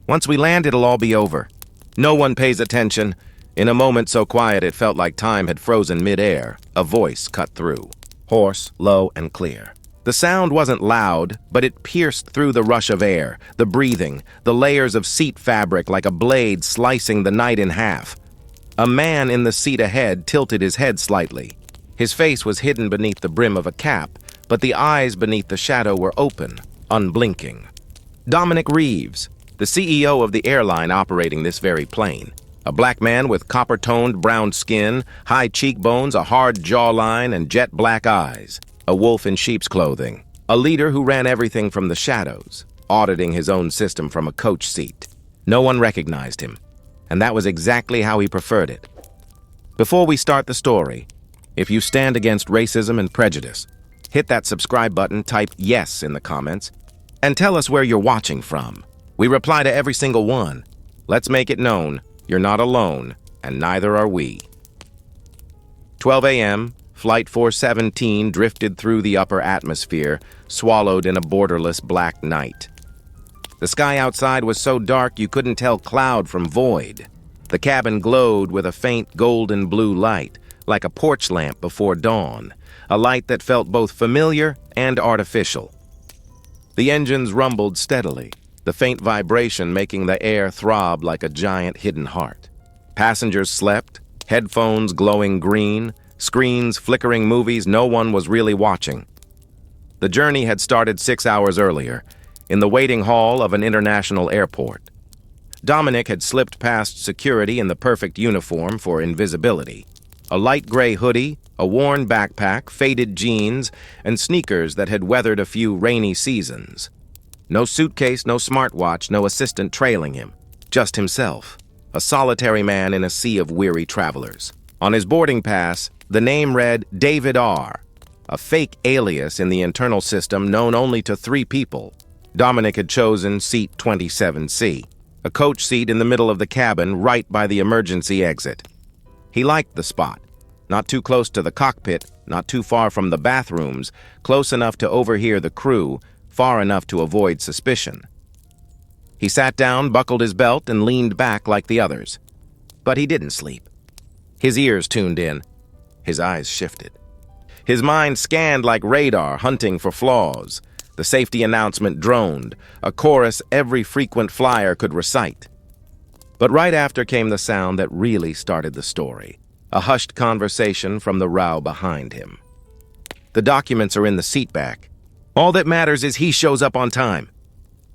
Once we land, it'll all be over. No one pays attention. In a moment so quiet it felt like time had frozen mid-air, a voice cut through. Hoarse, low, and clear. The sound wasn't loud, but it pierced through the rush of air, the breathing, the layers of seat fabric like a blade slicing the night in half. A man in the seat ahead tilted his head slightly. His face was hidden beneath the brim of a cap, but the eyes beneath the shadow were open, unblinking. Dominic Reeves, the CEO of the airline operating this very plane. A black man with copper-toned brown skin, high cheekbones, a hard jawline, and jet black eyes. A wolf in sheep's clothing. A leader who ran everything from the shadows, auditing his own system from a coach seat. No one recognized him, and that was exactly how he preferred it. Before we start the story, if you stand against racism and prejudice, hit that subscribe button, type yes in the comments, and tell us where you're watching from. We reply to every single one. Let's make it known, you're not alone, and neither are we. 12 a.m., Flight 417 drifted through the upper atmosphere, swallowed in a borderless black night. The sky outside was so dark you couldn't tell cloud from void. The cabin glowed with a faint golden blue light, like a porch lamp before dawn, a light that felt both familiar and artificial. The engines rumbled steadily, the faint vibration making the air throb like a giant hidden heart. Passengers slept, headphones glowing green, screens flickering movies no one was really watching. The journey had started 6 hours earlier, in the waiting hall of an international airport. Dominic had slipped past security in the perfect uniform for invisibility. A light gray hoodie, a worn backpack, faded jeans, and sneakers that had weathered a few rainy seasons. No suitcase, no smartwatch, no assistant trailing him. Just himself, a solitary man in a sea of weary travelers. On his boarding pass, the name read David R., a fake alias in the internal system known only to 3 people. Dominic had chosen seat 27C, a coach seat in the middle of the cabin right by the emergency exit. He liked the spot, not too close to the cockpit, not too far from the bathrooms, close enough to overhear the crew, far enough to avoid suspicion. He sat down, buckled his belt, and leaned back like the others. But he didn't sleep. His ears tuned in. His eyes shifted. His mind scanned like radar, hunting for flaws. The safety announcement droned, a chorus every frequent flyer could recite. But right after came the sound that really started the story, a hushed conversation from the row behind him. The documents are in the seat back. All that matters is he shows up on time.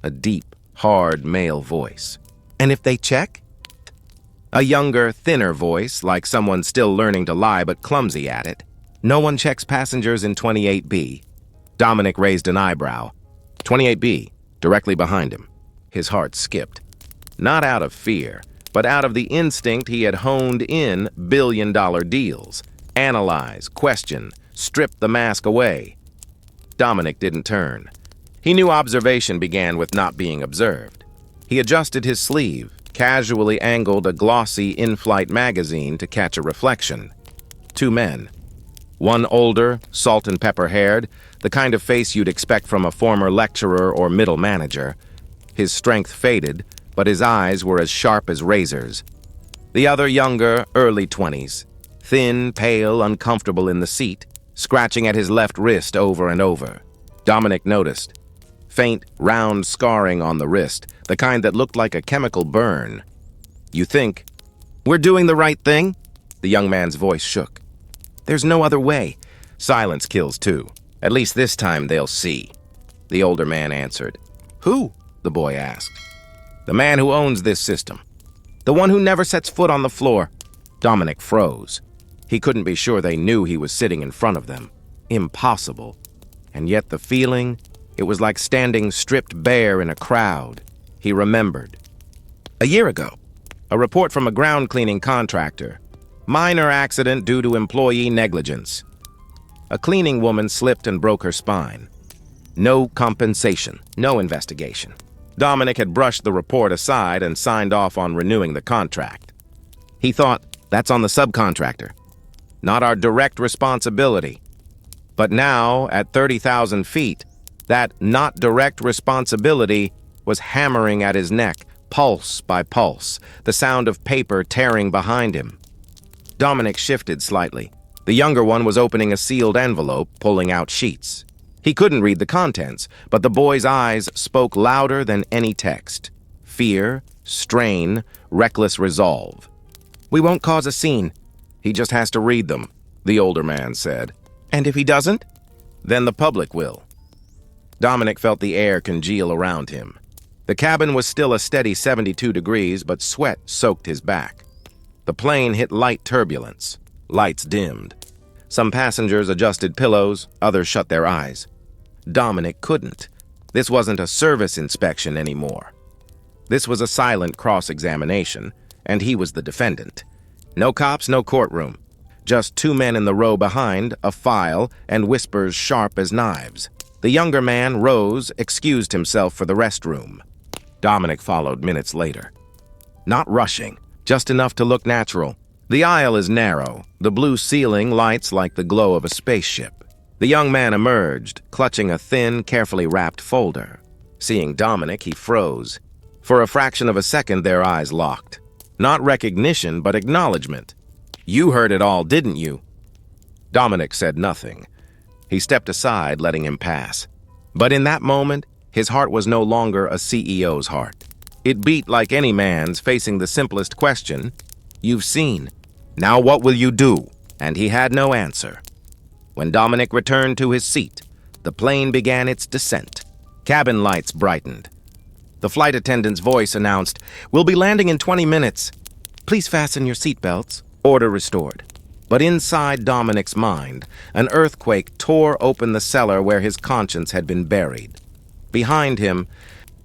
A deep, hard male voice. And if they check? A younger, thinner voice, like someone still learning to lie but clumsy at it. No one checks passengers in 28B. Dominic raised an eyebrow. 28B, directly behind him. His heart skipped. Not out of fear, but out of the instinct he had honed in billion-dollar deals. Analyze, question, strip the mask away. Dominic didn't turn. He knew observation began with not being observed. He adjusted his sleeve, casually angled a glossy in-flight magazine to catch a reflection. 2 men. One older, salt and pepper haired, the kind of face you'd expect from a former lecturer or middle manager. His strength faded, but his eyes were as sharp as razors. The other younger, early 20s, thin, pale, uncomfortable in the seat, scratching at his left wrist over and over. Dominic noticed. Faint, round scarring on the wrist, the kind that looked like a chemical burn. You think, "We're doing the right thing?" The young man's voice shook. "There's no other way." Silence kills too. "At least this time they'll see," the older man answered. "Who?" the boy asked. "The man who owns this system. The one who never sets foot on the floor." Dominic froze. He couldn't be sure they knew he was sitting in front of them. Impossible. And yet the feeling, it was like standing stripped bare in a crowd. He remembered. A year ago, a report from a ground cleaning contractor. Minor accident due to employee negligence. A cleaning woman slipped and broke her spine. No compensation, no investigation. Dominic had brushed the report aside and signed off on renewing the contract. He thought, that's on the subcontractor. Not our direct responsibility. But now, at 30,000 feet, that not direct responsibility was hammering at his neck, pulse by pulse, the sound of paper tearing behind him. Dominic shifted slightly. The younger one was opening a sealed envelope, pulling out sheets. He couldn't read the contents, but the boy's eyes spoke louder than any text. Fear, strain, reckless resolve. "We won't cause a scene. He just has to read them," the older man said. "And if he doesn't?" "Then the public will." Dominic felt the air congeal around him. The cabin was still a steady 72 degrees, but sweat soaked his back. The plane hit light turbulence. Lights dimmed. Some passengers adjusted pillows, others shut their eyes. Dominic couldn't. This wasn't a service inspection anymore. This was a silent cross-examination, and he was the defendant. No cops, no courtroom. Just two men in the row behind, a file, and whispers sharp as knives. The younger man rose, excused himself for the restroom. Dominic followed minutes later. Not rushing, just enough to look natural. The aisle is narrow, the blue ceiling lights like the glow of a spaceship. The young man emerged, clutching a thin, carefully wrapped folder. Seeing Dominic, he froze. For a fraction of a second, their eyes locked. Not recognition, but acknowledgement. "You heard it all, didn't you?" Dominic said nothing. He stepped aside, letting him pass. But in that moment, his heart was no longer a CEO's heart. It beat like any man's facing the simplest question. "You've seen. Now what will you do?" And he had no answer. When Dominic returned to his seat, the plane began its descent. Cabin lights brightened. The flight attendant's voice announced, "We'll be landing in 20 minutes. Please fasten your seatbelts." Order restored. But inside Dominic's mind, an earthquake tore open the cellar where his conscience had been buried. Behind him,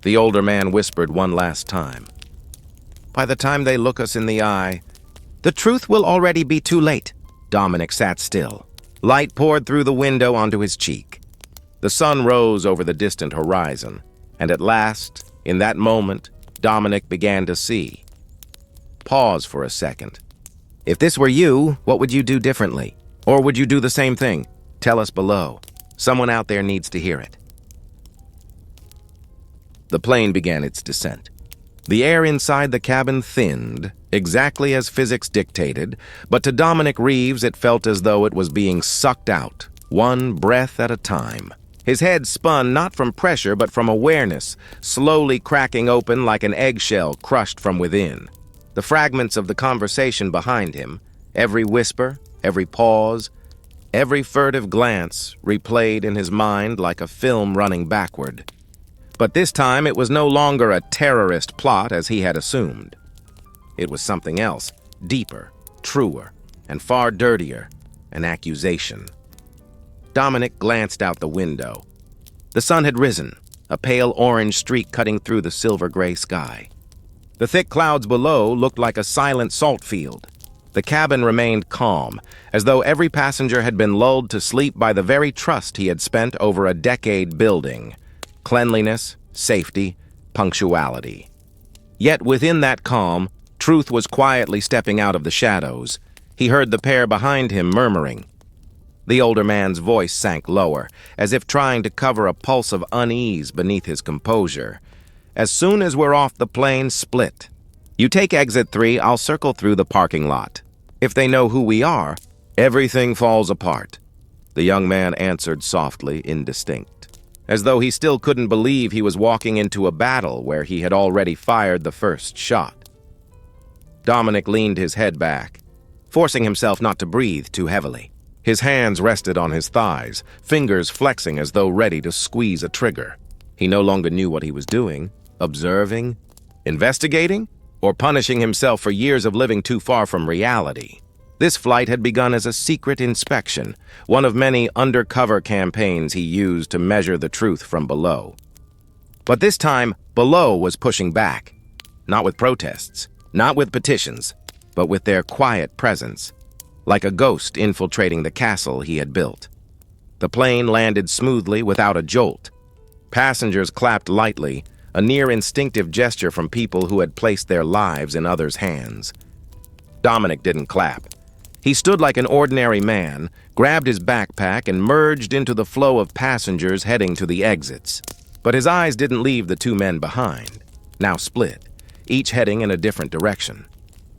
the older man whispered one last time. "By the time they look us in the eye, the truth will already be too late." Dominic sat still. Light poured through the window onto his cheek. The sun rose over the distant horizon, and at last, in that moment, Dominic began to see. Pause for a second. If this were you, what would you do differently? Or would you do the same thing? Tell us below. Someone out there needs to hear it. The plane began its descent. The air inside the cabin thinned, exactly as physics dictated, but to Dominic Reeves it felt as though it was being sucked out, one breath at a time. His head spun not from pressure but from awareness, slowly cracking open like an eggshell crushed from within. The fragments of the conversation behind him, every whisper, every pause, every furtive glance replayed in his mind like a film running backward. But this time it was no longer a terrorist plot as he had assumed. It was something else, deeper, truer, and far dirtier, an accusation. Dominic glanced out the window. The sun had risen, a pale orange streak cutting through the silver-gray sky. The thick clouds below looked like a silent salt field. The cabin remained calm, as though every passenger had been lulled to sleep by the very trust he had spent over a decade building. Cleanliness, safety, punctuality. Yet within that calm, truth was quietly stepping out of the shadows. He heard the pair behind him murmuring. The older man's voice sank lower, as if trying to cover a pulse of unease beneath his composure. "As soon as we're off the plane, split. You take exit 3, I'll circle through the parking lot. If they know who we are, everything falls apart." The young man answered softly, indistinct, as though he still couldn't believe he was walking into a battle where he had already fired the first shot. Dominic leaned his head back, forcing himself not to breathe too heavily. His hands rested on his thighs, fingers flexing as though ready to squeeze a trigger. He no longer knew what he was doing, observing, investigating, or punishing himself for years of living too far from reality. This flight had begun as a secret inspection, one of many undercover campaigns he used to measure the truth from below. But this time, below was pushing back, not with protests, not with petitions, but with their quiet presence, like a ghost infiltrating the castle he had built. The plane landed smoothly without a jolt. Passengers clapped lightly, a near-instinctive gesture from people who had placed their lives in others' hands. Dominic didn't clap. He stood like an ordinary man, grabbed his backpack, and merged into the flow of passengers heading to the exits. But his eyes didn't leave the two men behind, now split. each heading in a different direction.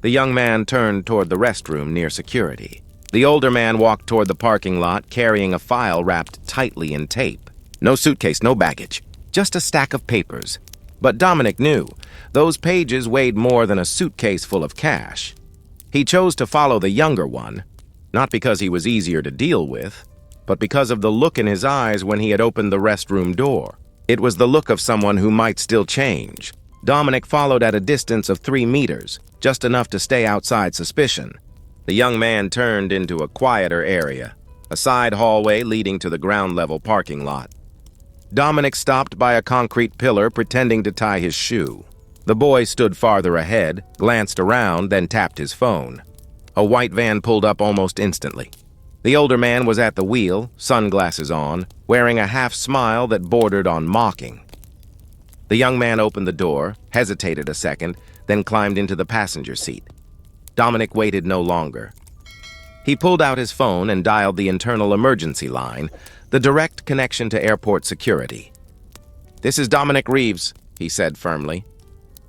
The young man turned toward the restroom near security. The older man walked toward the parking lot carrying a file wrapped tightly in tape. No suitcase, no baggage, just a stack of papers. But Dominic knew those pages weighed more than a suitcase full of cash. He chose to follow the younger one, not because he was easier to deal with, but because of the look in his eyes when he had opened the restroom door. It was the look of someone who might still change. Dominic followed at a distance of 3 meters, just enough to stay outside suspicion. The young man turned into a quieter area, a side hallway leading to the ground-level parking lot. Dominic stopped by a concrete pillar, pretending to tie his shoe. The boy stood farther ahead, glanced around, then tapped his phone. A white van pulled up almost instantly. The older man was at the wheel, sunglasses on, wearing a half-smile that bordered on mocking. The young man opened the door, hesitated a second, then climbed into the passenger seat. Dominic waited no longer. He pulled out his phone and dialed the internal emergency line, the direct connection to airport security. "This is Dominic Reeves," he said firmly.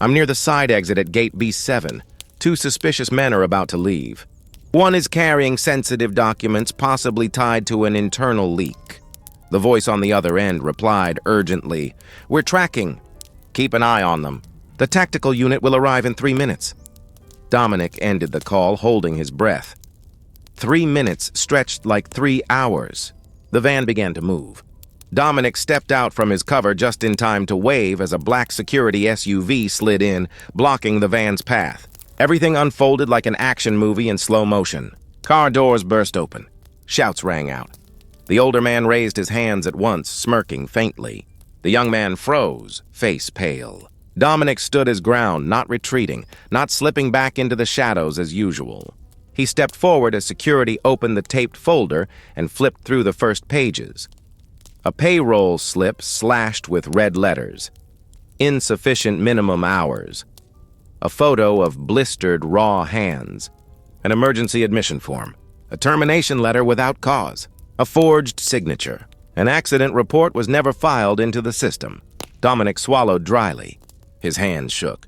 "I'm near the side exit at gate B7. 2 suspicious men are about to leave. One is carrying sensitive documents possibly tied to an internal leak." The voice on the other end replied urgently, "We're tracking. Keep an eye on them. The tactical unit will arrive in 3 minutes." Dominic ended the call, holding his breath. 3 minutes stretched like 3 hours. The van began to move. Dominic stepped out from his cover just in time to wave as a black security SUV slid in, blocking the van's path. Everything unfolded like an action movie in slow motion. Car doors burst open. Shouts rang out. The older man raised his hands at once, smirking faintly. The young man froze, face pale. Dominic stood his ground, not retreating, not slipping back into the shadows as usual. He stepped forward as security opened the taped folder and flipped through the first pages. A payroll slip slashed with red letters. Insufficient minimum hours. A photo of blistered, raw hands. An emergency admission form. A termination letter without cause. A forged signature. An accident report was never filed into the system. Dominic swallowed dryly. His hands shook.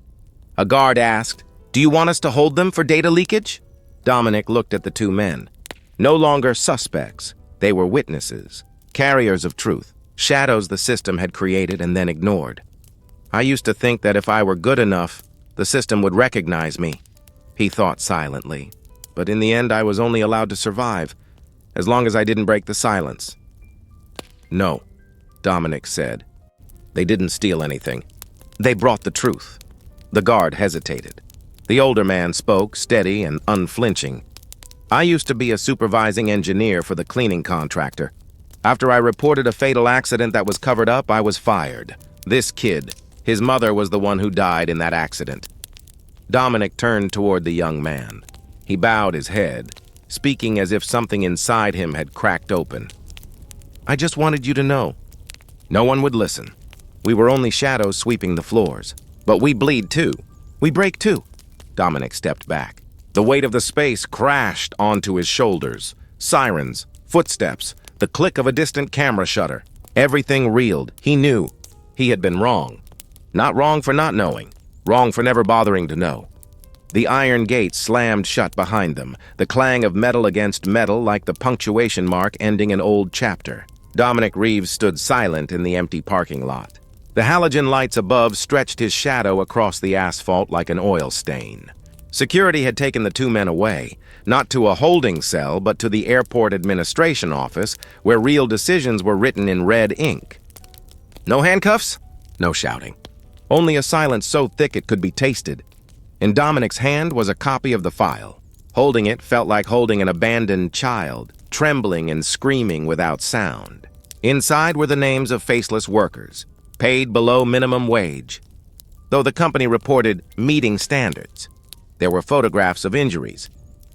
A guard asked, "Do you want us to hold them for data leakage?" Dominic looked at the 2 men. No longer suspects. They were witnesses. Carriers of truth. Shadows the system had created and then ignored. "I used to think that if I were good enough, the system would recognize me," he thought silently. "But in the end, I was only allowed to survive, as long as I didn't break the silence." "No," Dominic said. "They didn't steal anything. They brought the truth." The guard hesitated. The older man spoke, steady and unflinching. "I used to be a supervising engineer for the cleaning contractor. After I reported a fatal accident that was covered up, I was fired. This kid, his mother was the one who died in that accident." Dominic turned toward the young man. He bowed his head, speaking as if something inside him had cracked open. "I just wanted you to know." No one would listen. We were only shadows sweeping the floors. But we bleed too. We break too. Dominic stepped back. The weight of the space crashed onto his shoulders. Sirens, footsteps, the click of a distant camera shutter. Everything reeled. He knew. He had been wrong. Not wrong for not knowing. Wrong for never bothering to know. The iron gate slammed shut behind them, the clang of metal against metal like the punctuation mark ending an old chapter. Dominic Reeves stood silent in the empty parking lot. The halogen lights above stretched his shadow across the asphalt like an oil stain. Security had taken the 2 men away, not to a holding cell, but to the airport administration office, where real decisions were written in red ink. No handcuffs? No shouting. Only a silence so thick it could be tasted. In Dominic's hand was a copy of the file. Holding it felt like holding an abandoned child, trembling and screaming without sound. Inside were the names of faceless workers, paid below minimum wage, though the company reported meeting standards. There were photographs of injuries,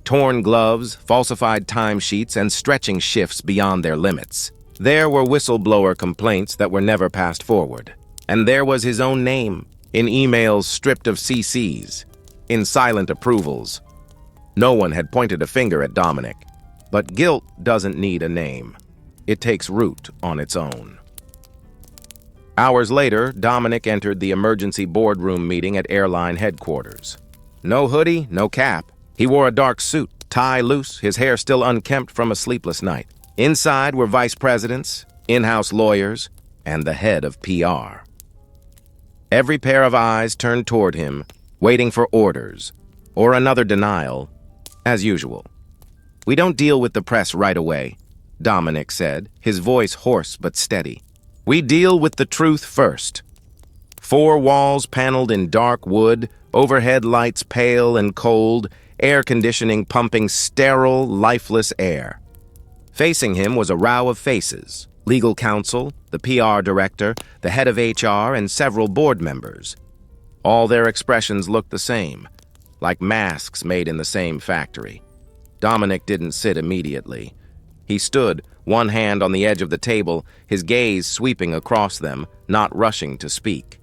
torn gloves, falsified timesheets, and stretching shifts beyond their limits. There were whistleblower complaints that were never passed forward. And there was his own name, in emails stripped of CCs, in silent approvals. No one had pointed a finger at Dominic, but guilt doesn't need a name. It takes root on its own. Hours later, Dominic entered the emergency boardroom meeting at airline headquarters. No hoodie, no cap. He wore a dark suit, tie loose, his hair still unkempt from a sleepless night. Inside were vice presidents, in-house lawyers, and the head of PR. Every pair of eyes turned toward him, waiting for orders, or another denial, as usual. "We don't deal with the press right away," Dominic said, his voice hoarse but steady. "We deal with the truth first." 4 walls paneled in dark wood, overhead lights pale and cold, air conditioning pumping sterile, lifeless air. Facing him was a row of faces: legal counsel, the PR director, the head of HR, and several board members. All their expressions looked the same, like masks made in the same factory. Dominic didn't sit immediately. He stood, one hand on the edge of the table, his gaze sweeping across them, not rushing to speak.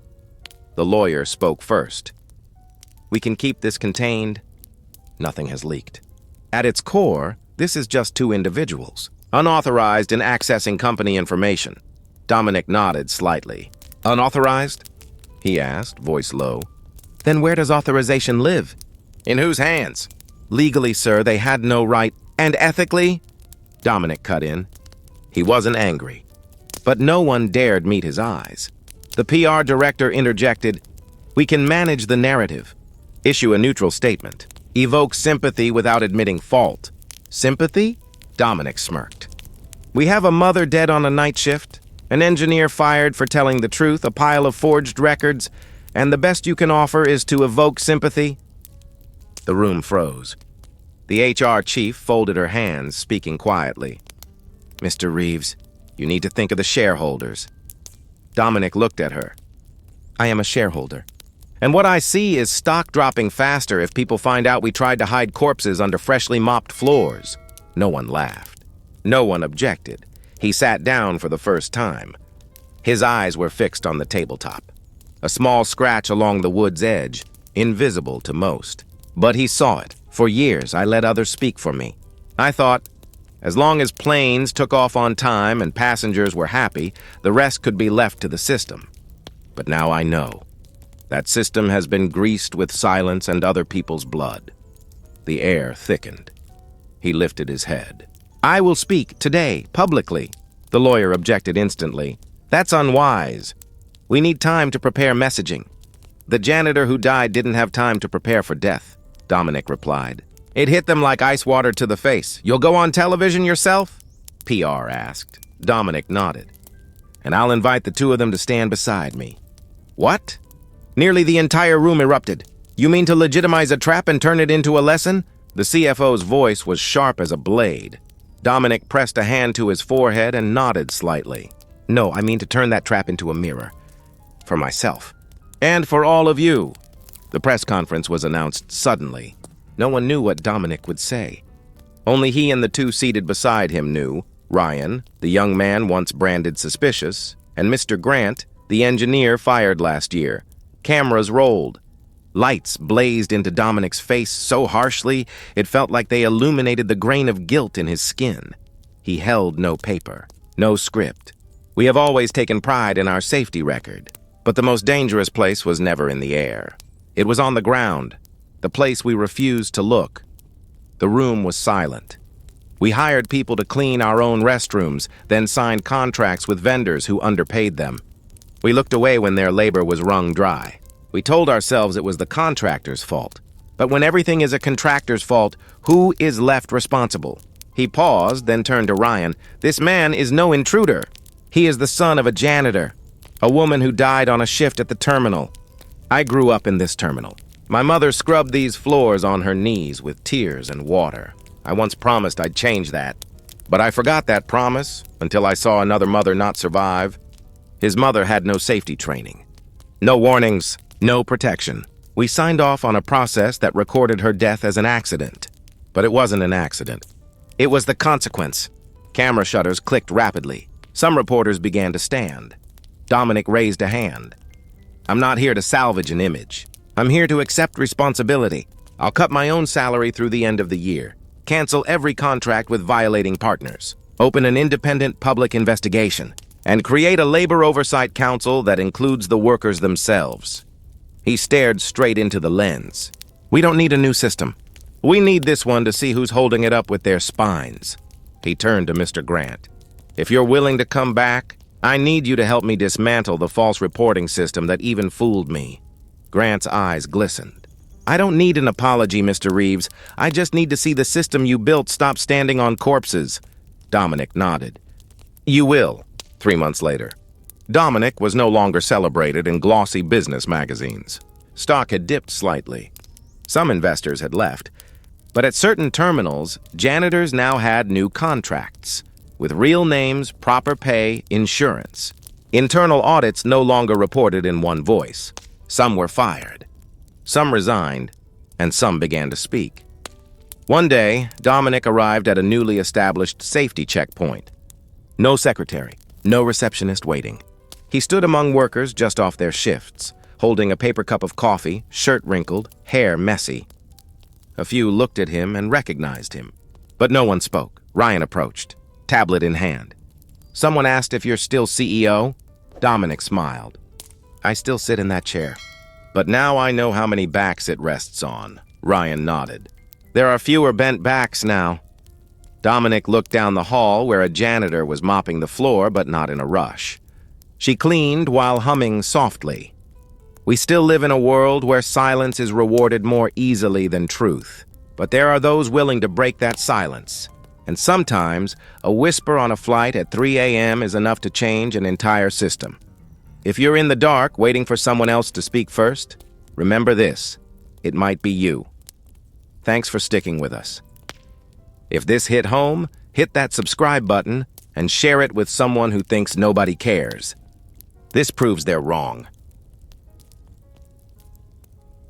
The lawyer spoke first. "We can keep this contained. Nothing has leaked. At its core, this is just 2 individuals, unauthorized in accessing company information." Dominic nodded slightly. "Unauthorized?" he asked, voice low. "Then where does authorization live?" "In whose hands?" "Legally, sir, they had no right. And ethically?" Dominic cut in. He wasn't angry, but no one dared meet his eyes. The PR director interjected, "We can manage the narrative. Issue a neutral statement. Evoke sympathy without admitting fault." "Sympathy?" Dominic smirked. "We have a mother dead on a night shift, an engineer fired for telling the truth, a pile of forged records, and the best you can offer is to evoke sympathy?" The room froze. The HR chief folded her hands, speaking quietly. "Mr. Reeves, you need to think of the shareholders." Dominic looked at her. "I am a shareholder. And what I see is stock dropping faster if people find out we tried to hide corpses under freshly mopped floors." No one laughed. No one objected. He sat down for the first time. His eyes were fixed on the tabletop. A small scratch along the wood's edge, invisible to most. But he saw it. For years, I let others speak for me. I thought, as long as planes took off on time and passengers were happy, the rest could be left to the system. But now I know. That system has been greased with silence and other people's blood. The air thickened. He lifted his head. "I will speak today, publicly." The lawyer objected instantly. "That's unwise. We need time to prepare messaging." "The janitor who died didn't have time to prepare for death," Dominic replied. "It hit them like ice water to the face. You'll go on television yourself?" PR asked. Dominic nodded. "And I'll invite the 2 of them to stand beside me." "What?" Nearly the entire room erupted. "You mean to legitimize a trap and turn it into a lesson?" The CFO's voice was sharp as a blade. Dominic pressed a hand to his forehead and nodded slightly. "No, I mean to turn that trap into a mirror. For myself. And for all of you." The press conference was announced suddenly. No one knew what Dominic would say. Only he and the 2 seated beside him knew. Ryan, the young man once branded suspicious, and Mr. Grant, the engineer fired last year. Cameras rolled. Lights blazed into Dominic's face so harshly it felt like they illuminated the grain of guilt in his skin. He held no paper, no script. We have always taken pride in our safety record, but the most dangerous place was never in the air. It was on the ground, the place we refused to look. The room was silent. We hired people to clean our own restrooms, then signed contracts with vendors who underpaid them. We looked away when their labor was wrung dry. We told ourselves it was the contractor's fault. But when everything is a contractor's fault, who is left responsible? He paused, then turned to Ryan. "This man is no intruder. He is the son of a janitor, a woman who died on a shift at the terminal. I grew up in this terminal. My mother scrubbed these floors on her knees with tears and water. I once promised I'd change that. But I forgot that promise until I saw another mother not survive. His mother had no safety training. No warnings, no protection. We signed off on a process that recorded her death as an accident. But it wasn't an accident. It was the consequence." Camera shutters clicked rapidly. Some reporters began to stand. Dominic raised a hand. "I'm not here to salvage an image. I'm here to accept responsibility. I'll cut my own salary through the end of the year. Cancel every contract with violating partners. Open an independent public investigation. and create a labor oversight council that includes the workers themselves. He stared straight into the lens. We don't need a new system. We need this one to see who's holding it up with their spines. He turned to Mr. Grant. If you're willing to come back, I need you to help me dismantle the false reporting system that even fooled me. Grant's eyes glistened. I don't need an apology, Mr. Reeves. I just need to see the system you built stop standing on corpses. Dominic nodded. You will, 3 months later. Dominic was no longer celebrated in glossy business magazines. Stock had dipped slightly. Some investors had left. But at certain terminals, janitors now had new contracts, with real names, proper pay, insurance. Internal audits no longer reported in one voice. Some were fired. Some resigned, and some began to speak. One day, Dominic arrived at a newly established safety checkpoint. No secretary, no receptionist waiting. He stood among workers just off their shifts, holding a paper cup of coffee, shirt wrinkled, hair messy. A few looked at him and recognized him. But no one spoke. Ryan approached, tablet in hand. Someone asked if you're still CEO? Dominic smiled. I still sit in that chair. But now I know how many backs it rests on. Ryan nodded. There are fewer bent backs now. Dominic looked down the hall where a janitor was mopping the floor, but not in a rush. She cleaned while humming softly. We still live in a world where silence is rewarded more easily than truth. But there are those willing to break that silence. And sometimes, a whisper on a flight at 3 a.m. is enough to change an entire system. If you're in the dark waiting for someone else to speak first, remember this: it might be you. Thanks for sticking with us. If this hit home, hit that subscribe button and share it with someone who thinks nobody cares. This proves they're wrong.